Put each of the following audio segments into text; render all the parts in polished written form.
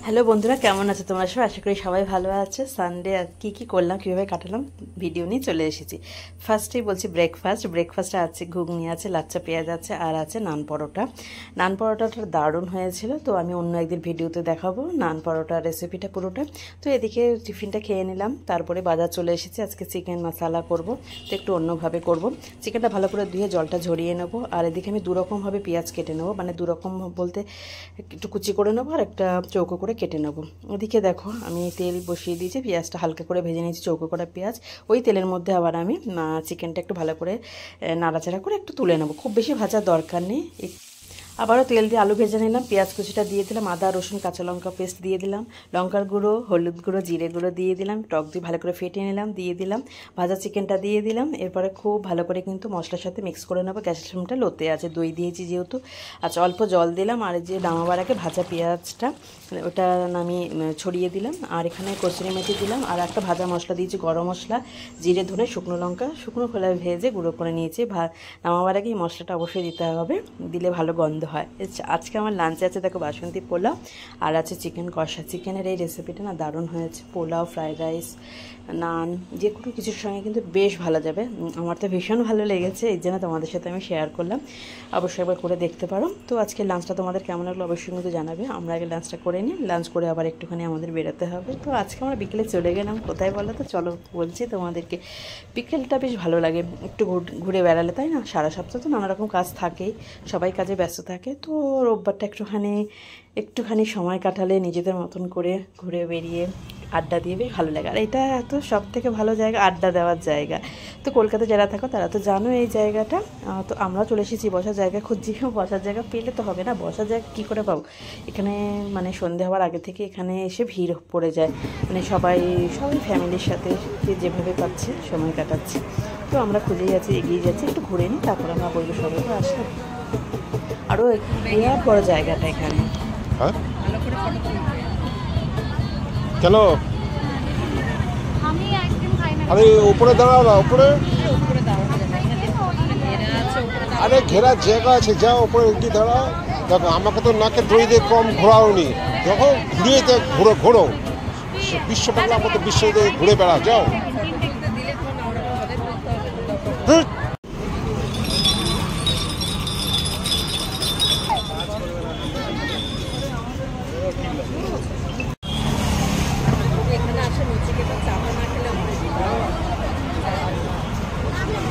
Hello বন্ধুরা, কেমন আছো তোমরা সবাই? আশা করি সবাই ভালো আছে। সানডে কী করলাম, কীভাবে কাটালাম ভিডিও নিয়ে চলে এসেছি। ফার্স্টেই বলছি ব্রেকফাস্টে আছে ঘুগনি, আছে লাচ্চা পেঁয়াজ, আছে আর আছে নান পরোটা। নান পরোটাটা দারুণ হয়েছিল, তো আমি অন্য একদিন ভিডিওতে দেখাবো নান পরোটার রেসিপিটা পুরোটা। তো এদিকে টিফিনটা খেয়ে নিলাম, তারপরে বাজার চলে এসেছি। আজকে চিকেন মশলা করব, তো একটু অন্যভাবে করব। চিকেনটা ভালো করে ধুয়ে জলটা ঝরিয়ে নেবো, আর এদিকে আমি দুরকমভাবে পেঁয়াজ কেটে নেবো, মানে দুরকম বলতে একটু কুচি করে নেবো আর একটা চৌকো করে কেটে নেবো। ওদিকে দেখো আমি তেল বসিয়ে দিয়েছি, পেঁয়াজটা হালকা করে ভেজে নিয়েছি, চৌকো করা পেঁয়াজ। ওই তেলের মধ্যে আবার আমি চিকেনটা একটু ভালো করে নাড়াচাড়া করে একটু তুলে নেবো, খুব বেশি ভাজার দরকার নেই। আবারও তেল দিয়ে আলু ভেজে নিলাম, পেঁয়াজ কুচিটা দিয়ে দিলাম, আদা রসুন কাঁচা লঙ্কা পেস্ট দিয়ে দিলাম, লঙ্কার গুঁড়ো, হলুদ গুঁড়ো, জিরে গুঁড়ো দিয়ে দিলাম, টক দিয়ে ভালো করে ফেটিয়ে নিলাম, দিয়ে দিলাম ভাজা চিকেনটা দিয়ে দিলাম। এরপরে খুব ভালো করে কিন্তু মশলার সাথে মিক্স করে নেবো। গ্যাসের ফ্লেমটা লোতে আছে, দই দিয়েছি যেহেতু। আচ্ছা, অল্প জল দিলাম, আর যে নামাবার আগে ভাজা পেঁয়াজটা ওটা নামিয়ে ছড়িয়ে দিলাম, আর এখানে কসুরি মেথি দিলাম, আর একটা ভাজা মশলা দিয়েছি, গরম মশলা, জিরে, ধনে, শুকনো লঙ্কা শুকনো খোলায় ভেজে গুঁড়ো করে নিয়েছি। নামাবার আগে এই মশলাটা অবশ্যই দিতে হবে, দিলে ভালো গন্ধ হয়। আজকে আমার লাঞ্চে আছে দেখো বাসন্তী পোলাও, আর আছে চিকেন কষা। চিকেনের এই রেসিপিটা না দারুণ হয়েছে। পোলাও, ফ্রাইড রাইস, নান, যে কোনো কিছুর সঙ্গে কিন্তু বেশ ভালো যাবে। আমার তো ভীষণ ভালো লেগেছে, এই জন্য তোমাদের সাথে আমি শেয়ার করলাম। অবশ্যই একবার করে দেখতে পারো। তো আজকে লাঞ্চটা তোমাদের কেমন লাগলো অবশ্যই কিন্তু জানাবে। আমরা আগে লাঞ্চটা করে নিই, লাঞ্চ করে আবার একটুখানি আমাদের বেরোতে হবে। তো আজকে আমরা বিকেলে চলে গেলাম কোথায় বলো তো? চলো বলছি তোমাদেরকে। বিকেলটা বেশ ভালো লাগে একটু ঘুরে বেড়ালে, তাই না? সারা সপ্তাহ তো নানা রকম কাজ থাকেই, সবাই কাজে ব্যস্ত থাকে। তো রোববারটা একটুখানি সময় কাটালে নিজেদের মতন করে ঘুরে বেরিয়ে আড্ডা দিয়ে বেশ ভালো লাগে। আর এটা তো সব থেকে ভালো জায়গা, আড্ডা দেওয়ার জায়গা। তো কলকাতায় যারা থাকো তারা তো জানো এই জায়গাটা। তো আমরা চলে এসেছি, বসার জায়গা খুঁজছি। বসার জায়গা পেলে তো হবে না, বসার জায়গা কী করে পাবো? এখানে মানে সন্ধে হওয়ার আগে থেকে এখানে এসে ভিড় পড়ে যায়, মানে সবাই ফ্যামিলির সাথে যেভাবে পাচ্ছে সময় কাটাচ্ছে। তো আমরা খুঁজেই আছি, এগিয়ে যাচ্ছি, একটু ঘুরে নিই, তারপর আমরা বলবো সবাই আসলাম। আরও বিরাট বড় জায়গাটা এখানে। হ্যাঁ চলো, আরে উপরে দাঁড়াও না, উপরে আরে ঘেরার জায়গা আছে, যাও উপরে উঠে দাঁড়াও। দেখো আমাকে তো নাকে দড়ি দিয়ে কম ঘোরাওনি, দেখো ঘুরিয়ে ঘোরো বিশ্ব বাংলার মতো বিশ্ব ঘুরে বেড়াও, যাও।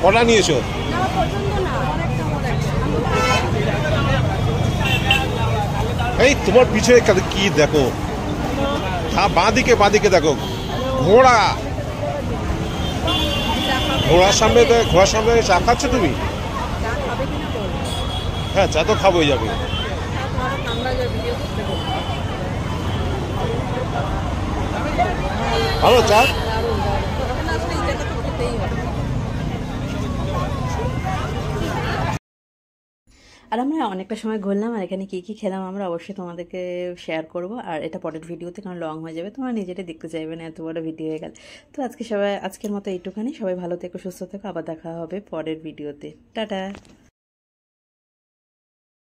কটা নিয়েছো? এই তোমার পিছনে কি দেখো? বাঁদিকে দেখো ঘোড়ার সামনে চা খাচ্ছ তুমি? হ্যাঁ, চা তো খাবোই যাবে। ভালো চা। আর আমরা অনেকটা সময় ঘুরলাম, আর এখানে কী কী খেলাম আমরা অবশ্যই তোমাদেরকে শেয়ার করব। আর এটা পরের ভিডিওতে, কারণ লং হয়ে যাবে, তোমরা নিজেরাই দেখতে চাইবে না, এত বড় ভিডিও হয়ে গেল। তো আজকের মতো এইটুখানি। সবাই ভালো থেকো, সুস্থ থেকো, আবার দেখা হবে পরের ভিডিওতে। টাটা।